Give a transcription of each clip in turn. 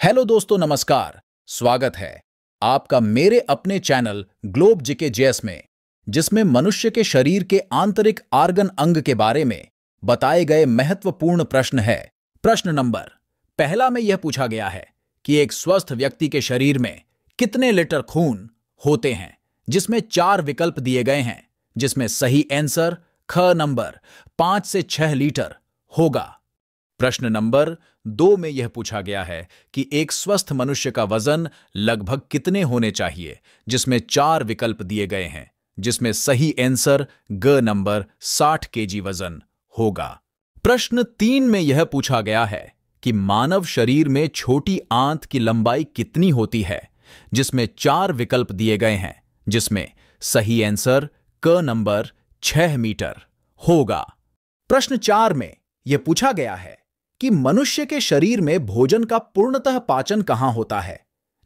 Hello दोस्तों, नमस्कार। स्वागत है आपका मेरे अपने चैनल ग्लोब जीके जेएस में, जिसमें मनुष्य के शरीर के आंतरिक आर्गन अंग के बारे में बताए गए महत्वपूर्ण प्रश्न है। प्रश्न नंबर पहला में यह पूछा गया है कि एक स्वस्थ व्यक्ति के शरीर में कितने लीटर खून होते हैं, जिसमें 4 विकल्प दिए गए हैं, जिसमें सही आंसर ख नंबर 5 से 6 लीटर होगा। प्रश्न नंबर 2 में यह पूछा गया है कि एक स्वस्थ मनुष्य का वजन लगभग कितने होने चाहिए, जिसमें 4 विकल्प दिए गए हैं, जिसमें सही आंसर ग नंबर 60 केजी वजन होगा। प्रश्न 3 में यह पूछा गया है कि मानव शरीर में छोटी आंत की लंबाई कितनी होती है, जिसमें 4 विकल्प दिए गए हैं, जिसमें सही आंसर क नंबर 6 मीटर होगा। प्रश्न 4 में यह पूछा गया है कि मनुष्य के शरीर में भोजन का पूर्णतः पाचन कहां होता है,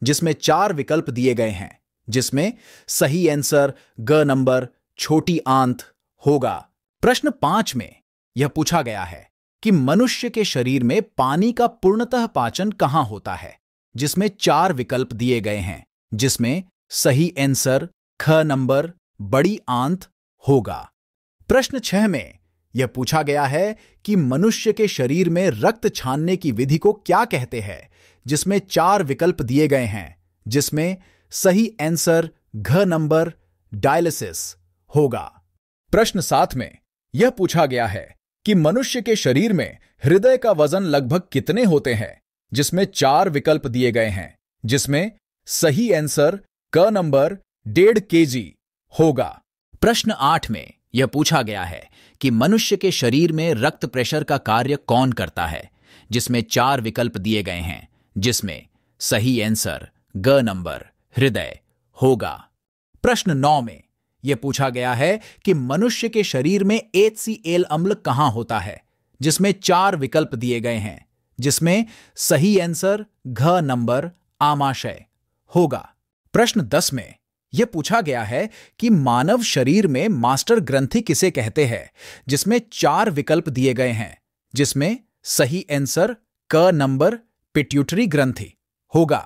जिसमें 4 विकल्प दिए गए हैं, जिसमें सही आंसर ग नंबर छोटी आंत होगा। प्रश्न 5 में यह पूछा गया है कि मनुष्य के शरीर में पानी का पूर्णतः पाचन कहां होता है, जिसमें 4 विकल्प दिए गए हैं, जिसमें सही आंसर ख नंबर बड़ी आंत होगा। प्रश्न 6 में यह पूछा गया है कि मनुष्य के शरीर में रक्त छानने की विधि को क्या कहते हैं, जिसमें 4 विकल्प दिए गए हैं, जिसमें सही आंसर घ नंबर डायलिसिस होगा। प्रश्न 7 में यह पूछा गया है कि मनुष्य के शरीर में हृदय का वजन लगभग कितने होते हैं, जिसमें 4 विकल्प दिए गए हैं, जिसमें सही आंसर क नंबर 1.5 केजी होगा। प्रश्न 8 में यह पूछा गया है कि मनुष्य के शरीर में रक्त प्रेशर का कार्य कौन करता है, जिसमें 4 विकल्प दिए गए हैं, जिसमें सही आंसर ग नंबर हृदय होगा। प्रश्न 9 में यह पूछा गया है कि मनुष्य के शरीर में HCl अम्ल कहां होता है, जिसमें 4 विकल्प दिए गए हैं, जिसमें सही आंसर घ नंबर आमाशय होगा। प्रश्न 10 में यह पूछा गया है कि मानव शरीर में मास्टर ग्रंथि किसे कहते हैं, जिसमें 4 विकल्प दिए गए हैं, जिसमें सही आंसर क नंबर पिट्यूटरी ग्रंथि होगा।